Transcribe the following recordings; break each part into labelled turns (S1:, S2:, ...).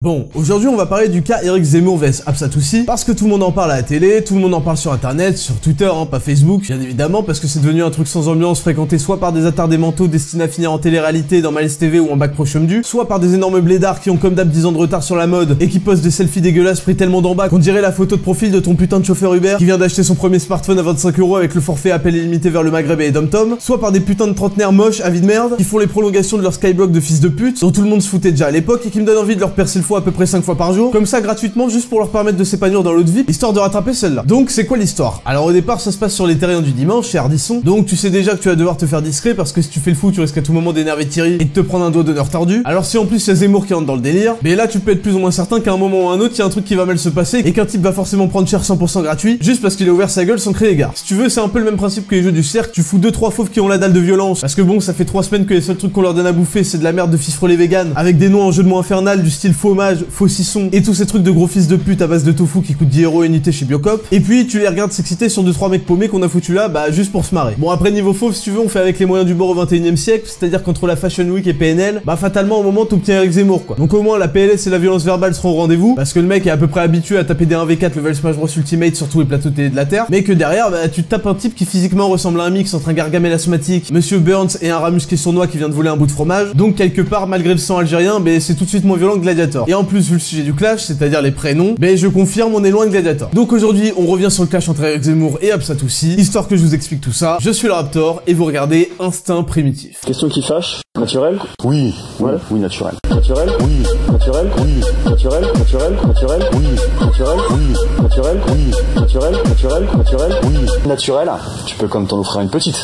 S1: Bon, aujourd'hui on va parler du cas Éric Zemmour vs Absatoussi, parce que tout le monde en parle à la télé, tout le monde en parle sur internet, sur Twitter, hein, pas Facebook, bien évidemment, parce que c'est devenu un truc sans ambiance fréquenté soit par des attardés mentaux destinés à finir en télé-réalité dans Malice TV ou en bac pro chum-du, soit par des énormes blédards qui ont comme d'hab 10 ans de retard sur la mode et qui postent des selfies dégueulasses pris tellement d'en bas qu'on dirait la photo de profil de ton putain de chauffeur Uber qui vient d'acheter son premier smartphone à 25 € avec le forfait appel illimité vers le Maghreb et Dom-Tom, soit par des putains de trentenaires moches, avis de merde, qui font les prolongations de leur skyblock de fils de pute, dont tout le monde se foutait déjà à l'époque et qui me donnent envie de leur percer le foie à peu près 5 fois par jour, comme ça gratuitement juste pour leur permettre de s'épanouir dans l'autre vie, histoire de rattraper celle-là. Donc c'est quoi l'histoire? Alors au départ ça se passe sur les terriens du dimanche chez Ardisson, donc tu sais déjà que tu vas devoir te faire discret parce que si tu fais le fou tu risques à tout moment d'énerver Thierry et de te prendre un doigt d'honneur tordu. Alors si en plus il y a Zemmour qui entre dans le délire, mais là tu peux être plus ou moins certain qu'à un moment ou un autre il y a un truc qui va mal se passer et qu'un type va forcément prendre cher 100% gratuit juste parce qu'il a ouvert sa gueule sans créer égard. Si tu veux c'est un peu le même principe que les jeux du cercle, tu fous 2-3 fauves qui ont la dalle de violence parce que bon ça fait 3 semaines que les seuls trucs qu'on leur donne à bouffer c'est de la merde de fils-frelés vegan avec des noms en jeu de mots infernal du style fromage, faucisson et tous ces trucs de gros fils de pute à base de tofu qui coûtent 10 € unité chez Biocop, et puis tu les regardes s'exciter sur 2-3 mecs paumés qu'on a foutu là, bah juste pour se marrer. Bon après niveau fauve si tu veux on fait avec les moyens du bord au 21e siècle, c'est-à-dire qu'entre la Fashion Week et PNL, bah fatalement au moment t'obtiens Éric Zemmour quoi. Donc au moins la PLS et la violence verbale seront au rendez-vous, parce que le mec est à peu près habitué à taper des 1v4 level Smash Bros Ultimate sur tous les plateaux télé de la Terre, mais que derrière bah tu tapes un type qui physiquement ressemble à un mix entre un Gargamel asthmatique, Monsieur Burns et un rat musclé sournois qui vient de voler un bout de fromage, donc quelque part malgré le sang algérien, bah c'est tout de suite moins violent que Gladiator. Et en plus vu le sujet du clash, c'est-à-dire les prénoms, bah je confirme on est loin de Gladiator. Donc aujourd'hui on revient sur le clash entre Éric Zemmour et Absatoussi, histoire que je vous explique tout ça. Je suis le Raptor et vous regardez Instinct Primitif.
S2: Question qui fâche. Naturel?
S3: Oui.
S2: Ouais.
S3: Oui, naturel.
S2: Naturel?
S3: Oui.
S2: Naturel?
S3: Oui.
S2: Naturel? Naturel? Naturel?
S3: Oui.
S2: Naturel?
S3: Oui.
S2: Naturel?
S3: Oui.
S2: Naturel? Naturel? Naturel?
S3: Oui.
S2: Naturel? Tu peux quand même t'en offrir une petite.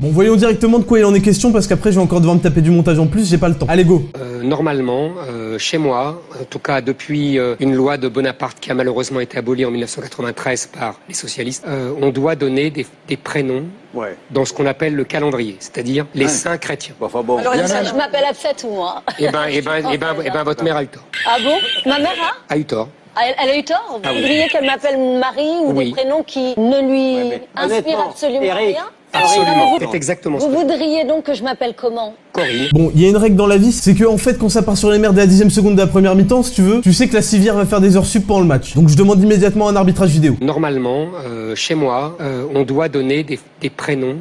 S1: Bon voyons directement de quoi il en est question parce qu'après je vais encore devoir me taper du montage en plus, j'ai pas le temps. Allez go.
S4: Normalement, chez moi, en tout cas depuis une loi de Bonaparte qui a malheureusement été abolie en 1993 par les socialistes, on doit donner des prénoms dans ce qu'on appelle le calendrier, c'est-à-dire les saints chrétiens.
S3: Enfin bon.
S5: Alors, je m'appelle Absatou, moi.
S4: Eh ben, votre mère a eu tort.
S5: Ah bon? Ma mère
S4: A eu tort.
S5: elle a eu tort? Vous
S4: oui.
S5: voudriez qu'elle m'appelle Marie ou
S4: Oui.
S5: des prénoms qui ne lui inspirent absolument rien?
S4: Absolument,
S5: Vous-
S4: c'est exactement ça.
S5: Vous voudriez donc que je m'appelle comment?
S4: Corinne.
S1: Bon, il y a une règle dans la vie, c'est que en fait quand ça part sur les merdes à la 10e seconde de la première mi-temps, si tu veux, tu sais que la civière va faire des heures sup pendant le match. Donc je demande immédiatement un arbitrage vidéo.
S4: Normalement, chez moi, on doit donner des prénoms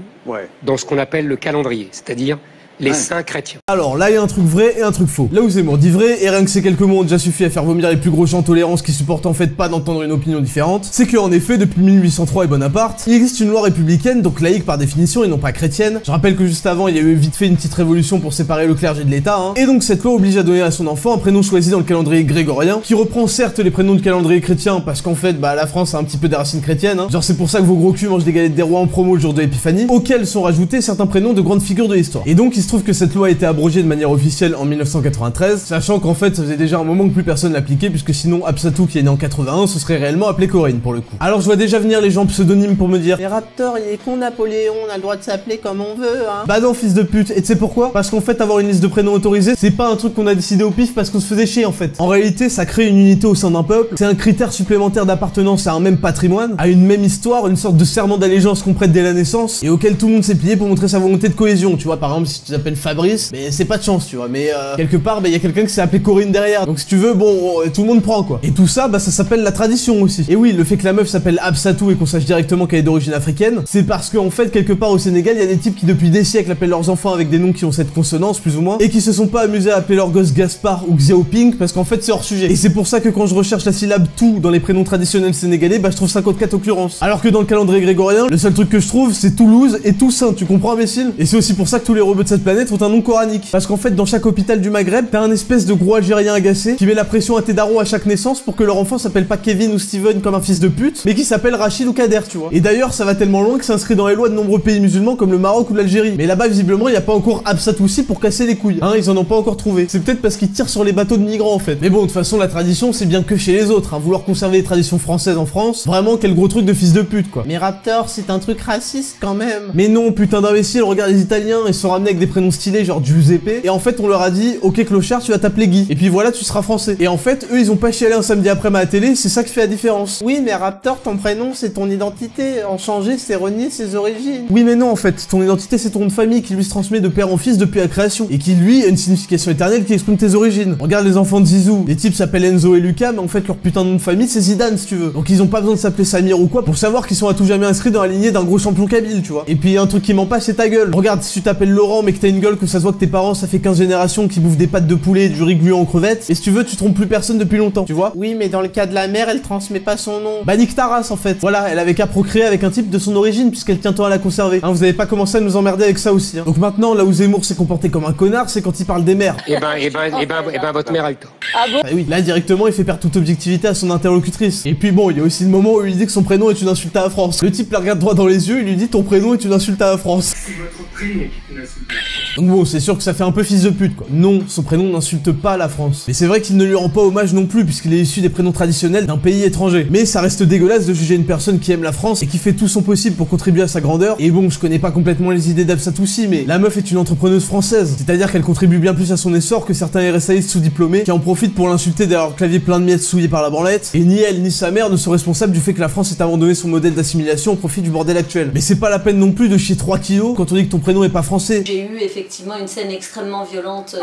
S4: dans ce qu'on appelle le calendrier, c'est-à-dire les saints chrétiens.
S1: Alors là il y a un truc vrai et un truc faux. Là où Zemmour dit vrai, et rien que ces quelques mots ont déjà suffi à faire vomir les plus gros gens tolérance qui supportent en fait pas d'entendre une opinion différente, c'est que en effet depuis 1803 et Bonaparte, il existe une loi républicaine, donc laïque par définition et non pas chrétienne. Je rappelle que juste avant il y a eu vite fait une petite révolution pour séparer le clergé de l'État, hein. Et donc cette loi oblige à donner à son enfant un prénom choisi dans le calendrier grégorien, qui reprend certes les prénoms de calendrier chrétien, parce qu'en fait bah la France a un petit peu des racines chrétiennes, hein. Genre c'est pour ça que vos gros culs mangent des galettes des rois en promo le jour de l'épiphanie, auxquels sont rajoutés certains prénoms de grandes figures de l'histoire. Et donc il se trouve que cette loi a été abrogée de manière officielle en 1993, sachant qu'en fait ça faisait déjà un moment que plus personne l'appliquait, puisque sinon Absatou qui est né en 81 se serait réellement appelé Corinne pour le coup. Alors je vois déjà venir les gens pseudonymes pour me dire les Raptor il est con Napoléon, on a le droit de s'appeler comme on veut hein. Bah non fils de pute, et tu sais pourquoi? Parce qu'en fait avoir une liste de prénoms autorisés c'est pas un truc qu'on a décidé au pif parce qu'on se faisait chier en fait. En réalité ça crée une unité au sein d'un peuple, c'est un critère supplémentaire d'appartenance à un même patrimoine, à une même histoire, une sorte de serment d'allégeance qu'on prête dès la naissance et auquel tout le monde s'est plié pour montrer sa volonté de cohésion. Tu vois par exemple si tu t'appelles Fabrice, mais c'est pas de chance tu vois, mais quelque part bah y a quelqu'un qui s'est appelé Corinne derrière, donc si tu veux bon tout le monde prend quoi. Et tout ça bah ça s'appelle la tradition aussi. Et oui le fait que la meuf s'appelle Absatou et qu'on sache directement qu'elle est d'origine africaine, c'est parce qu'en fait quelque part au Sénégal il y a des types qui depuis des siècles appellent leurs enfants avec des noms qui ont cette consonance plus ou moins et qui se sont pas amusés à appeler leur gosse Gaspard ou Xiaoping parce qu'en fait c'est hors sujet. Et c'est pour ça que quand je recherche la syllabe tout dans les prénoms traditionnels sénégalais bah je trouve 54 occurrences. Alors que dans le calendrier grégorien le seul truc que je trouve c'est Toulouse et Toussaint, tu comprends imbécile? Et c'est aussi pour ça que tous les robots de cette planète ont un nom coranique. Parce qu'en fait dans chaque hôpital du Maghreb t'as un espèce de gros Algérien agacé qui met la pression à tes darons à chaque naissance pour que leur enfant s'appelle pas Kevin ou Steven comme un fils de pute, mais qui s'appelle Rachid ou Kader, tu vois. Et d'ailleurs ça va tellement loin que c'est inscrit dans les lois de nombreux pays musulmans comme le Maroc ou l'Algérie. Mais là-bas visiblement il y a pas encore Absatoussi pour casser les couilles. Hein, ils en ont pas encore trouvé. C'est peut-être parce qu'ils tirent sur les bateaux de migrants en fait. Mais bon de toute façon la tradition c'est bien que chez les autres, hein. Vouloir conserver les traditions françaises en France, vraiment quel gros truc de fils de pute quoi. Mais Raptor c'est un truc raciste quand même. Mais non putain d'imbécile, regarde les Italiens, ils sont ramenés avec des prénoms stylés genre Giuseppe, et en fait on leur a dit ok clochard tu vas t'appeler Guy, et puis voilà tu seras français. Et en fait eux ils ont pas chialé un samedi après-midi à la télé, c'est ça qui fait la différence. Oui mais Raptor, ton prénom c'est ton identité, en changer c'est renier ses origines. Oui mais non en fait, ton identité c'est ton nom de famille qui lui se transmet de père en fils depuis la création, et qui lui a une signification éternelle qui exprime tes origines. Regarde les enfants de Zizou, les types s'appellent Enzo et Lucas, mais en fait leur putain de nom de famille c'est Zidane si tu veux. Donc ils ont pas besoin de s'appeler Samir ou quoi pour savoir qu'ils sont à tout jamais inscrits dans la lignée d'un gros champion kabyle, tu vois. Et puis un truc qui ment pas c'est ta gueule. Regarde, si tu t'appelles Laurent mais que t'as une gueule, que ça se voit que tes parents ça fait 15 générations qui bouffent des pâtes de poulet et du riz gluant en crevettes, et si tu veux tu trompes plus personne depuis longtemps, tu vois. Oui mais dans le cas de la mère elle transmet pas son nom. Bah nique ta race en fait. Voilà, elle avait qu'à procréer avec un type de son origine puisqu'elle tient tant à la conserver. Hein, vous avez pas commencé à nous emmerder avec ça aussi. Hein. Donc maintenant là où Zemmour s'est comporté comme un connard c'est quand il parle des mères.
S4: Eh ben votre mère a eu tort.
S5: Ah bon?
S1: Bah oui, là directement il fait perdre toute objectivité à son interlocutrice. Et puis bon, il y a aussi le moment où il lui dit que son prénom est une insulte à la France. Le type la regarde droit dans les yeux, il lui dit ton prénom est une insulte à la France.
S3: C'est votre prénom qui est une insulte.
S1: Donc bon, c'est sûr que ça fait un peu fils de pute quoi. Non, son prénom n'insulte pas la France. Mais c'est vrai qu'il ne lui rend pas hommage non plus puisqu'il est issu des prénoms traditionnels d'un pays étranger. Mais ça reste dégueulasse de juger une personne qui aime la France et qui fait tout son possible pour contribuer à sa grandeur. Et bon, je connais pas complètement les idées d'Absatoussi, mais la meuf est une entrepreneuse française. C'est-à-dire qu'elle contribue bien plus à son essor que certains RSAistes sous-diplômés qui en profitent pour l'insulter derrière leur clavier plein de miettes souillées par la branlette. Et ni elle ni sa mère ne sont responsables du fait que la France ait abandonné son modèle d'assimilation au profit du bordel actuel. Mais c'est pas la peine non plus de chier 3 kilos quand on dit que ton prénom est pas français.
S6: J'ai eu effectivement une scène extrêmement violente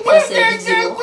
S6: face à Eric Zemmour.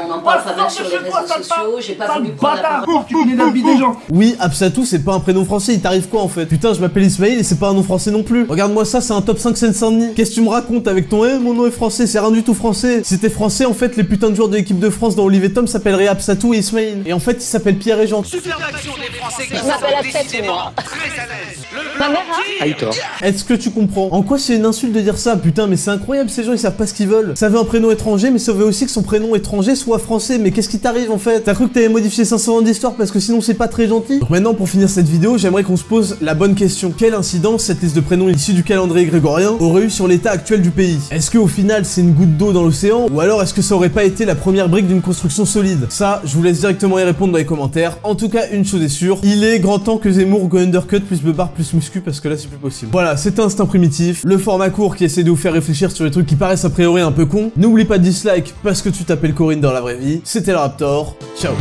S6: On en parle pas mal sur les réseaux sociaux, j'ai pas voulu prendre la parole.
S3: Tu connais la vie des gens.
S1: Oui, Absatou, c'est pas un prénom français, il t'arrive quoi en fait? Putain, je m'appelle Ismaïl et c'est pas un nom français non plus. Regarde-moi ça, c'est un top 5 Seine-Saint-Denis. Qu'est-ce que tu me racontes avec ton mon nom est français, c'est rien du tout français. Si c'était français, en fait, les putains de joueurs de l'équipe de France dans Olivier Tom s'appelleraient Absatou et Ismaïl. Et en fait, ils s'appellent Pierre et Jean.
S7: Superbe action des Français qui
S5: Je m'appelle
S7: sont
S5: Absatou,
S7: décidément
S5: moi.
S7: très à l'aise.
S5: Ma mère a...
S4: A eu tort.
S1: Est-ce que tu comprends? En quoi c'est une insulte de dire ça? Putain, mais c'est incroyable, ces gens ils savent pas ce qu'ils veulent. Ça veut un prénom étranger, mais ça veut aussi que son prénom étranger soit français. Mais qu'est-ce qui t'arrive en fait? T'as cru que t'avais modifié 500 ans d'histoire parce que sinon c'est pas très gentil? Donc maintenant, pour finir cette vidéo, j'aimerais qu'on se pose la bonne question. Quelle incidence cette liste de prénoms issus du calendrier grégorien aurait eu sur l'état actuel du pays? Est-ce qu'au final c'est une goutte d'eau dans l'océan? Ou alors est-ce que ça aurait pas été la première brique d'une construction solide? Ça, je vous laisse directement y répondre dans les commentaires. En tout cas, une chose est sûre, il est grand temps que Zemmour go undercut plus beubare plus muscu parce que là c'est plus possible. Voilà, c'était Instinct Primitif, le format court qui essaie de vous faire réfléchir sur les trucs qui paraissent a priori un peu cons. N'oublie pas de dislike parce que tu t'appelles Corinne dans la vraie vie. C'était le Raptor, ciao.